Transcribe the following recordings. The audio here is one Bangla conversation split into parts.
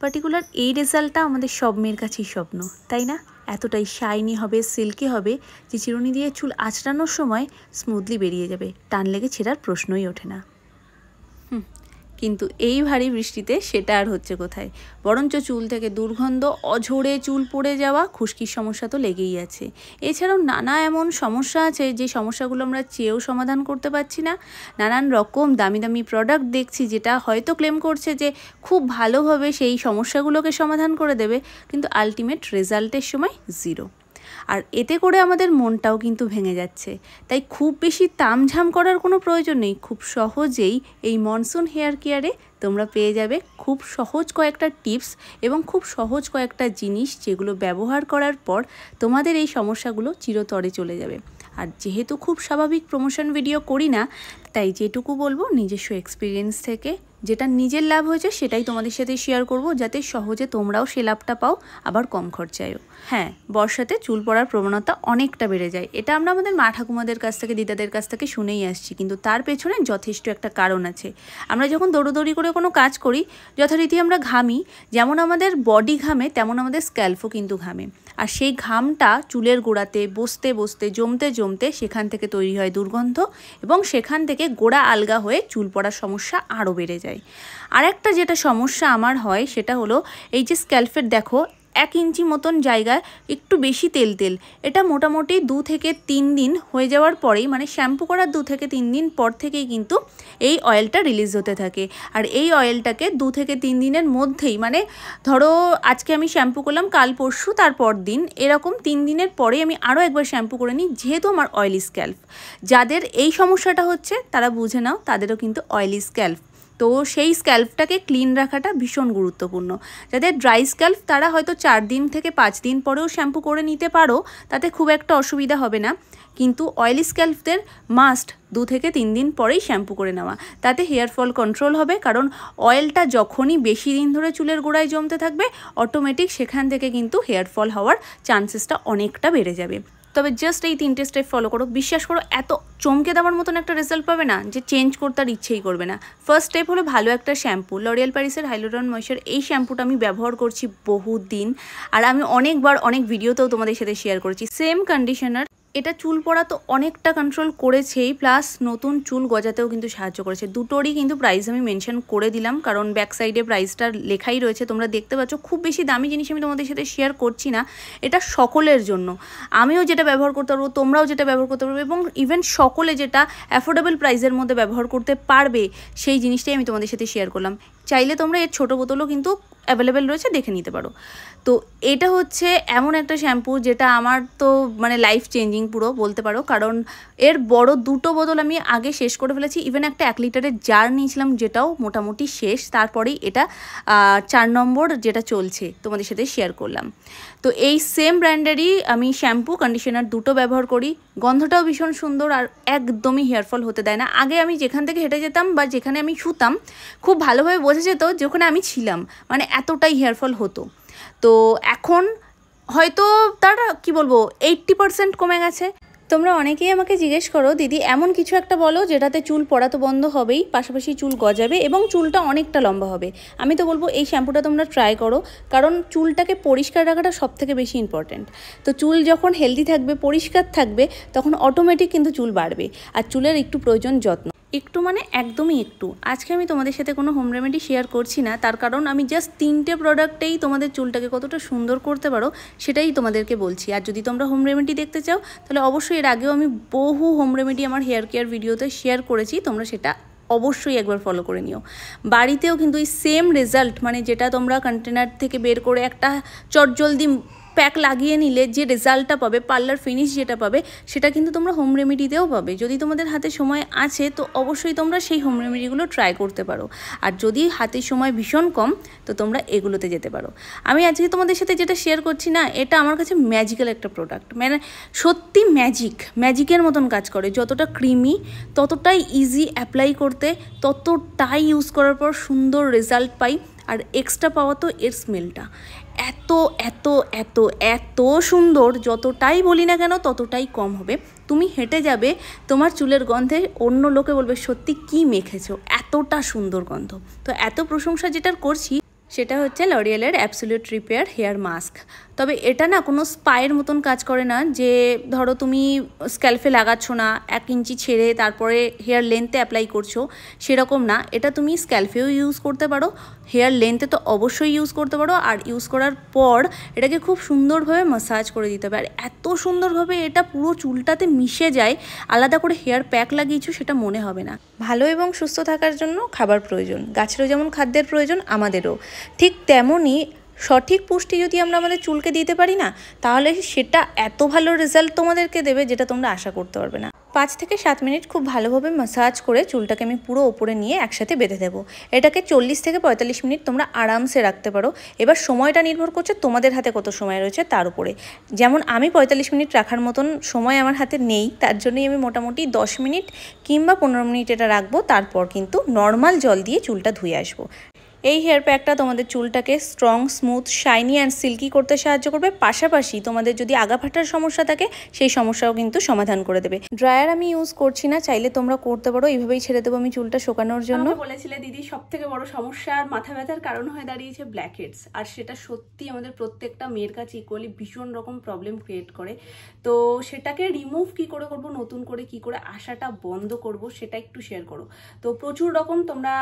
পার্টিকুলার এই রেজাল্টটা আমাদের সব মেয়ের কাছেই স্বপ্ন, তাই না? এতটাই শাইনি হবে, সিল্কি হবে যে চিরুনি দিয়ে চুল আঁচড়ানোর সময় স্মুথলি বেরিয়ে যাবে, টান লেগে ছেঁড়ার প্রশ্নই ওঠে না। কিন্তু এই ভারী বৃষ্টিতে সেটা আর হচ্ছে কোথায়, বরঞ্চ চুল থেকে দুর্গন্ধ, অঝরে চুল পড়ে যাওয়া, খুশকির সমস্যা তো লেগেই আছে। এছাড়াও নানা এমন সমস্যা আছে যে সমস্যাগুলো আমরা চেয়েও সমাধান করতে পারছি না। নানান রকম দামি দামি প্রোডাক্ট দেখছি যেটা হয়তো ক্লেম করছে যে খুব ভালোভাবে সেই সমস্যাগুলোকে সমাধান করে দেবে, কিন্তু আলটিমেট রেজাল্টের সময় জিরো। আর এতে করে আমাদের মনটাও কিন্তু ভেঙে যাচ্ছে। তাই খুব বেশি তামঝাম করার কোনো প্রয়োজন নেই। খুব সহজেই এই মনসুন হেয়ার কেয়ারে তোমরা পেয়ে যাবে খুব সহজ কয়েকটা টিপস এবং খুব সহজ কয়েকটা জিনিস, যেগুলো ব্যবহার করার পর তোমাদের এই সমস্যাগুলো চিরতরে চলে যাবে। আর যেহেতু খুব স্বাভাবিক প্রমোশন ভিডিও করি না, তাই যেটুকু বলবো নিজস্ব এক্সপিরিয়েন্স থেকে, যেটা নিজের লাভ হয়েছে সেটাই তোমাদের সাথে শেয়ার করব, যাতে সহজে তোমরাও সে লাভটা পাও, আবার কম খরচায়ও। হ্যাঁ, বর্ষাতে চুল পড়ার প্রবণতা অনেকটা বেড়ে যায়, এটা আমরা আমাদের মা ঠাকুমাদের কাছ থেকে, দিদাদের কাছ থেকে শুনেই আসছি, কিন্তু তার পেছনে যথেষ্ট একটা কারণ আছে। আমরা যখন দৌড়োদৌড়ি করে কোনো কাজ করি, যথারীতি আমরা ঘামি, যেমন আমাদের বডি ঘামে তেমন আমাদের স্ক্যাল্পও কিন্তু ঘামে। আর সেই ঘামটা চুলের গোড়াতে বসতে বসতে জমতে জমতে সেখান থেকে তৈরি হয় দুর্গন্ধ, এবং সেখান থেকে গোড়া আলগা হয়ে চুল পড়ার সমস্যা আরও বেড়ে যায়। আর একটা যেটা সমস্যা আমার হয় সেটা হলো এই যে স্ক্যাল্পের দেখো 1 ইঞ্চি মতন জায়গায় একটু বেশি তেল তেল, এটা মোটামুটি 2 থেকে 3 দিন হয়ে যাওয়ার পরেই, মানে শ্যাম্পু করার 2 থেকে 3 দিন পর থেকেই কিন্তু এই অয়েলটা রিলিজ হতে থাকে। আর এই অয়েলটাকে 2 থেকে 3 দিনের মধ্যেই, মানে ধরো আজকে আমি শ্যাম্পু করলাম, কাল পরশু তারপর দিন, এরকম 3 দিনের পরে আমি আরও একবার শ্যাম্পু করে নিই, যেহেতু আমার অয়েলি স্ক্যাল্প। যাদের এই সমস্যাটা হচ্ছে তারা বুঝে নাও, তাদেরও কিন্তু অয়েলি স্ক্যাল্প। তো সেই স্ক্যাল্পটাকে ক্লিন রাখাটা ভীষণ গুরুত্বপূর্ণ। যাদের ড্রাই স্ক্যাল্প তারা হয়তো 4 দিন থেকে 5 দিন পরেও শ্যাম্পু করে নিতে পারো, তাতে খুব একটা অসুবিধা হবে না। কিন্তু অয়েলি স্ক্যাল্পদের মাস্ট 2 থেকে 3 দিন পরেই শ্যাম্পু করে নেওয়া, তাতে হেয়ার ফল কন্ট্রোল হবে। কারণ অয়েলটা যখনই বেশি দিন ধরে চুলের গোড়ায় জমতে থাকবে, অটোমেটিক সেখান থেকে কিন্তু হেয়ার ফল হওয়ার চান্সেসটা অনেকটা বেড়ে যাবে। তবে জাস্ট এই 3টে স্টেপ ফলো করো, বিশ্বাস করো এত চমকে দেওয়ার মতন একটা রেজাল্ট পাবে না যে চেঞ্জ করতে আর ইচ্ছেই করবে না। ফার্স্ট স্টেপ হলো ভালো একটা শ্যাম্পু, লরিয়াল প্যারিসের হাইলুরন ময়েশ্চার। এই শ্যাম্পুটা আমি ব্যবহার করছি বহুদিন, আর আমি অনেকবার অনেক ভিডিওতেও তোমাদের সাথে শেয়ার করেছি। সেম কন্ডিশনার, এটা চুল পড়া তো অনেকটা কন্ট্রোল করেছেই, প্লাস নতুন চুল গজাতেও কিন্তু সাহায্য করেছে। দুটোরই কিন্তু প্রাইস আমি মেনশন করে দিলাম, কারণ ব্যাক সাইডে প্রাইসটা লেখাই রয়েছে, তোমরা দেখতে পাচ্ছ। খুব বেশি দামি জিনিস আমি তোমাদের সাথে শেয়ার করছি না, এটা সকলের জন্য। আমিও যেটা ব্যবহার করতে পারবো, তোমরাও যেটা ব্যবহার করতে পারবে, এবং ইভেন সকলে যেটা অ্যাফোর্ডেবল প্রাইসের মধ্যে ব্যবহার করতে পারবে, সেই জিনিসটাই আমি তোমাদের সাথে শেয়ার করলাম। চাইলে তোমরা এর ছোটো বোতলও কিন্তু অ্যাভেলেবেল রয়েছে, দেখে নিতে পারো। তো এটা হচ্ছে এমন একটা শ্যাম্পু যেটা আমার তো মানে লাইফ চেঞ্জিং পুরো বলতে পারো, কারণ এর বড় 2টো বোতল আমি আগে শেষ করে ফেলেছি। ইভেন একটা 1 লিটারের জার নিয়েছিলাম, যেটাও মোটামুটি শেষ। তারপরেই এটা 4 নম্বর যেটা চলছে তোমাদের সাথে শেয়ার করলাম। তো এই সেম ব্র্যান্ডেরই আমি শ্যাম্পু কন্ডিশনার দুটো ব্যবহার করি, গন্ধটাও ভীষণ সুন্দর আর একদমই হেয়ারফল হতে দেয় না। আগে আমি যেখান থেকে হেঁটে যেতাম বা যেখানে আমি শুতাম, খুব ভালোভাবে বোঝা যেত যেখানে আমি ছিলাম, মানে এতটাই হেয়ারফল হতো। তো এখন হয়তো তার কি বলবো 80% কমে গেছে। তোমরা অনেকেই আমাকে জিজ্ঞেস করো, দিদি এমন কিছু একটা বলো যেটাতে চুল পড়া তো বন্ধ হবেই, পাশাপাশি চুল গজাবে এবং চুলটা অনেকটা লম্বা হবে। আমি তো বলবো এই শ্যাম্পুটা তোমরা ট্রাই করো, কারণ চুলটাকে পরিষ্কার রাখাটা সবথেকে বেশি ইম্পর্ট্যান্ট। তো চুল যখন হেলদি থাকবে, পরিষ্কার থাকবে, তখন অটোমেটিক কিন্তু চুল বাড়বে। আর চুলের একটু প্রয়োজন যত্ন, একটু মানে একদমই একটু। আজকে আমি তোমাদের সাথে কোনো হোম রেমেডি শেয়ার করছি না, তার কারণ আমি জাস্ট 3টে প্রোডাক্টেই তোমাদের চুলটাকে কতটা সুন্দর করতে পারো সেটাই তোমাদেরকে বলছি। আর যদি তোমরা হোম রেমেডি দেখতে চাও, তাহলে অবশ্যই এর আগেও আমি বহু হোম রেমেডি আমার হেয়ার কেয়ার ভিডিওতে শেয়ার করেছি, তোমরা সেটা অবশ্যই একবার ফলো করে নিও। বাড়িতেও কিন্তু এই সেম রেজাল্ট, মানে যেটা তোমরা কন্টেনার থেকে বের করে একটা চটজলদি প্যাক লাগিয়ে নিলে যে রেজাল্টটা পাবে, পার্লার ফিনিশ যেটা পাবে, সেটা কিন্তু তোমরা হোম রেমেডিতেও পাবে। যদি তোমাদের হাতে সময় আছে তো অবশ্যই তোমরা সেই হোম রেমেডিগুলো ট্রাই করতে পারো। আর যদি হাতে সময় ভীষণ কম, তো তোমরা এগুলোতে যেতে পারো। আমি আজকে তোমাদের সাথে যেটা শেয়ার করছি না, এটা আমার কাছে ম্যাজিক্যাল একটা প্রোডাক্ট, মানে সত্যি ম্যাজিকের মতন কাজ করে। যতটা ক্রিমি, ততটাই ইজি অ্যাপ্লাই করতে, ততটাই ইউজ করার পর সুন্দর রেজাল্ট পাই। আর এক্সট্রা পাওয়া তো এর স্মেলটা এত এত এত এত সুন্দর, যতটাই বলি না কেন ততটাই কম হবে। তুমি হেঁটে যাবে, তোমার চুলের গন্ধে অন্য লোকে বলবে সত্যি কি মেখেছো, এতটা সুন্দর গন্ধ। তো এত প্রশংসা যেটার করছি, সেটা হচ্ছে লরিয়েলের অ্যাবসোলিউট রিপেয়ার হেয়ার মাস্ক। তবে এটা না কোনো স্পায়ের মতন কাজ করে না, যে ধরো তুমি স্ক্যাল্পে লাগাচ্ছ না, 1 ইঞ্চি ছেড়ে তারপরে হেয়ার লেন্থে অ্যাপ্লাই করছো, সেরকম না। এটা তুমি স্ক্যাল্পেও ইউজ করতে পারো, হেয়ার লেন্থে তো অবশ্যই ইউজ করতে পারো। আর ইউজ করার পর এটাকে খুব সুন্দরভাবে ম্যাসাজ করে দিতে হবে। আর এত সুন্দরভাবে এটা পুরো চুলটাতে মিশে যায়, আলাদা করে হেয়ার প্যাক লাগিয়েছো সেটা মনে হবে না। ভালো এবং সুস্থ থাকার জন্য খাবার প্রয়োজন, গাছেরও যেমন খাদ্যের প্রয়োজন আমাদেরও ঠিক তেমনই সঠিক পুষ্টি যদি আমরা আমাদের চুলকে দিতে পারি না, তাহলে সেটা এত ভালো রেজাল্ট তোমাদেরকে দেবে যেটা তোমরা আশা করতে পারবে না। 5 থেকে 7 মিনিট খুব ভালোভাবে ম্যাসাজ করে চুলটাকে আমি পুরো ওপরে নিয়ে একসাথে বেঁধে দেবো। এটাকে 40 থেকে 45 মিনিট তোমরা আরামসে রাখতে পারো। এবার সময়টা নির্ভর করছে তোমাদের হাতে কত সময় রয়েছে তার উপরে। যেমন আমি 45 মিনিট রাখার মতন সময় আমার হাতে নেই, তার জন্যই আমি মোটামুটি 10 মিনিট কিংবা 15 মিনিট এটা রাখবো। তারপর কিন্তু নর্মাল জল দিয়ে চুলটা ধুয়ে আসবো। এই হেয়ার প্যাকটা তোমাদের চুলটাকে strong, smooth, shiny and silky করতে সাহায্য করবে। পাশাপাশি তোমাদের যদি আগা ফাটার সমস্যা থাকে সেই সমস্যাও কিন্তু সমাধান করে দেবে। ড্রায়ার আমি ইউজ করছি না, চাইলে তোমরা করতে পারো। এইভাবেই ছেড়ে দেবো আমি চুলটা শুকানোর জন্য। বলেছিলে দিদি সব থেকে বড় সমস্যা আর মাথা ব্যথার কারণ হয়ে দাঁড়িয়েছে ব্ল্যাকহেডস। আর সেটা সত্যি আমাদের প্রত্যেকটা মেয়ের কাছে ইকুয়ালি ভীষণ রকম প্রবলেম ক্রিয়েট করে। তো সেটাকে রিমুভ কি করে করব, নতুন করে কি করে আসাটা বন্ধ করব, সেটা একটু শেয়ার করো। তো প্রচুর রকম তোমরা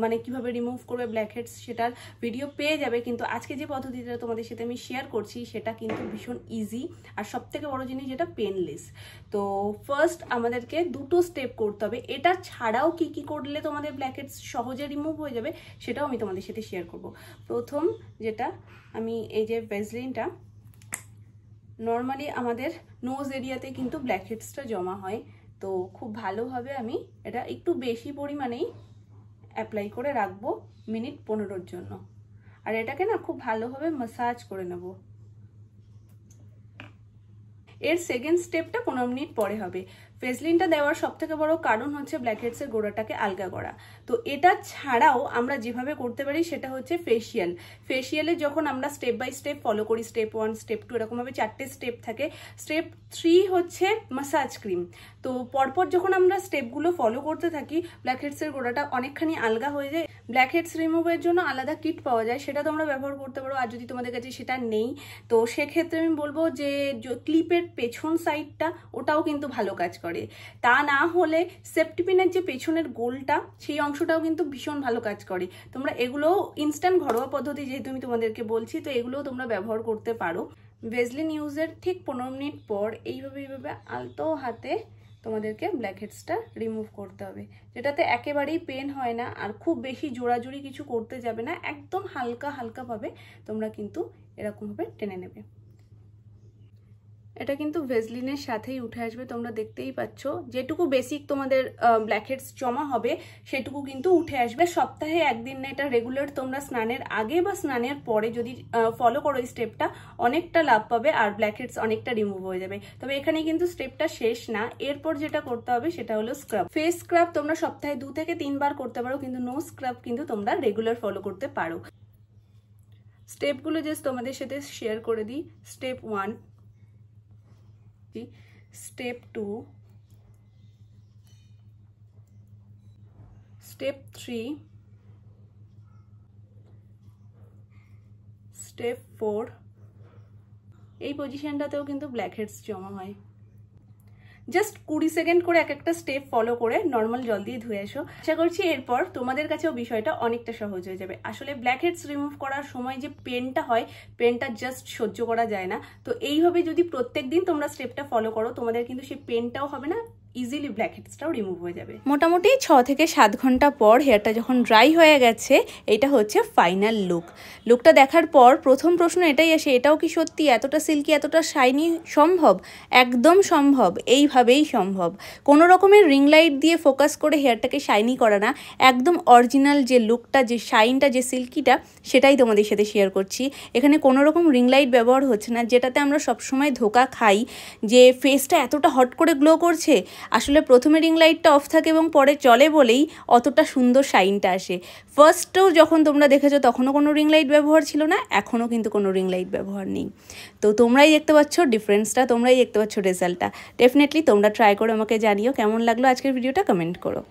মানে কিভাবে রিমুভ করবে ব্ল্যাকহেডস সেটার ভিডিও পেয়ে যাবে, কিন্তু আজকে যে পদ্ধতিটা তোমাদের সাথে আমি শেয়ার করছি সেটা কিন্তু ভীষণ ইজি আর সব থেকে বড় জিনিস যেটা পেনলেস। তো ফার্স্ট আমাদেরকে দুটো স্টেপ করতে হবে। এটা ছাড়াও কি কি করলে তোমাদের ব্ল্যাকহেডস সহজে রিমুভ হয়ে যাবে সেটাও আমি তোমাদের সাথে শেয়ার করব। প্রথম যেটা, আমি এই যে ভ্যাসলিনটা, নর্মালি আমাদের নোজ এরিয়াতে কিন্তু ব্ল্যাকহেডসটা জমা হয়, তো খুব ভালোভাবে আমি এটা একটু বেশি পরিমাণেই অ্যাপ্লাই করে রাখবো মিনিট 15-র জন্য। আর এটাকে না খুব ভালোভাবে ম্যাসাজ করে নেব। এর সেকেন্ড স্টেপটা 15 মিনিট পরে হবে। ভ্যাসলিনটা দেওয়ার সব থেকে বড় কারণ হচ্ছে ব্ল্যাকহেডসের গোড়াটাকে আলগা করা। তো এটা ছাড়াও আমরা যেভাবে করতে পারি সেটা হচ্ছে ফেসিয়াল। ফেসিয়ালে যখন আমরা স্টেপ বাই স্টেপ ফলো করি, স্টেপ 1, স্টেপ 2 এরকমভাবে 4টে স্টেপ থাকে। স্টেপ 3 হচ্ছে ম্যাসাজ ক্রিম। তো পরপর যখন আমরা স্টেপগুলো ফলো করতে থাকি, ব্ল্যাকহেডসের গোড়াটা অনেকখানি আলগা হয়ে যায়। ব্ল্যাকহেডস রিমুভের জন্য আলাদা কিট পাওয়া যায়, সেটা তোমরা ব্যবহার করতে পারো। আর যদি তোমাদের কাছে সেটা নেই, তো সেক্ষেত্রে আমি বলবো যে ক্লিপের পেছন সাইডটা ওটাও কিন্তু ভালো কাজ করে। তা না হলে সেফটি পিনের যে পেছনের গোলটা, সেই অংশটাও কিন্তু ভীষণ ভালো কাজ করে। তোমরা এগুলো ইনস্ট্যান্ট ঘরোয়া পদ্ধতি যেহেতু আমি তোমাদেরকে বলছি, তো এগুলোও তোমরা ব্যবহার করতে পারো। ভ্যাসলিন ইউজের ঠিক 15 মিনিট পর এইভাবে আলতো হাতে তোমাদেরকে ব্ল্যাকহেডসটা রিমুভ করতে হবে, যেটাতে একেবারেই পেন হয় না আর খুব বেশি জোড়াজুড়ি কিছু করতে যাবে না। একদম হালকা হালকাভাবে তোমরা কিন্তু এরকমভাবে টেনে নেবে। এটা কিন্তু ভ্যাসলিনের সাথেই উঠে আসবে, তোমরা দেখতেই পাচ্ছ। যেটুকু বেসিক তোমাদের ব্ল্যাকহেডস জমা হবে সেটুকু কিন্তু উঠে আসবে। সপ্তাহে একদিন না, এটা রেগুলার তোমরা স্নানের আগে বা স্নানের পরে যদি ফলো করো এই স্টেপটা, অনেকটা লাভ পাবে আর ব্ল্যাকহেডস অনেকটা রিমুভ হয়ে যাবে। তবে এখানে কিন্তু স্টেপটা শেষ না, এরপর যেটা করতে হবে সেটা হলো স্ক্রাব। ফেস স্ক্রাব তোমরা সপ্তাহে 2 থেকে 3 বার করতে পারো, কিন্তু নো স্ক্রাব কিন্তু তোমরা রেগুলার ফলো করতে পারো। স্টেপগুলো জাস্ট তোমাদের সাথে শেয়ার করে দিই। Step 1, step 2, step 3, step 4। এই পজিশনটাতেও কিন্তু ব্ল্যাকহেডস জমা হয়। জাস্ট 20 সেকেন্ড করে এক একটা স্টেপ ফলো করে নর্মাল জল দিয়ে ধুয়ে এসো। আশা করছি এরপর তোমাদের কাছেও বিষয়টা অনেকটা সহজ হয়ে যাবে। আসলে ব্ল্যাকহেডস রিমুভ করার সময় যে পেনটা হয়, পেনটা জাস্ট সহ্য করা যায় না। তো এইভাবে যদি প্রত্যেকদিন তোমরা স্টেপটা ফলো করো, তোমাদের কিন্তু সেই পেনটাও হবে না, ইজিলি ব্ল্যাকহেডসটাও রিমুভ হয়ে যাবে। মোটামুটি 6 থেকে 7 ঘন্টা পর হেয়ারটা যখন ড্রাই হয়ে গেছে, এটা হচ্ছে ফাইনাল লুক। লুকটা দেখার পর প্রথম প্রশ্ন এটাই আসে, এটাও কি সত্যি এতটা সিল্কি, এতটা শাইনি সম্ভব? একদম সম্ভব, এইভাবেই সম্ভব। কোনো রকমের রিং লাইট দিয়ে ফোকাস করে হেয়ারটাকে শাইনি করা না, একদম অরিজিনাল যে লুকটা, যে শাইনটা, যে সিল্কিটা, সেটাই তোমাদের সাথে শেয়ার করছি। এখানে কোনো রকম রিং লাইট ব্যবহার হচ্ছে না, যেটাতে আমরা সবসময় ধোকা খাই যে ফেসটা এতটা হট করে গ্লো করছে। আসলে প্রথমে রিং লাইটটা অফ থাকে এবং পরে চলে বলেই অতটা সুন্দর শাইনটা আসে। ফার্স্টেও যখন তোমরা দেখেছো তখনও কোনো রিং লাইট ব্যবহার ছিল না, এখনও কিন্তু কোনো রিং লাইট ব্যবহার নেই। তো তোমরাই দেখতে পাচ্ছ ডিফারেন্সটা, তোমরাই দেখতে পাচ্ছ রেজাল্টটা। ডেফিনেটলি তোমরা ট্রাই করে আমাকে জানিও কেমন লাগলো আজকের ভিডিওটা, কমেন্ট করো।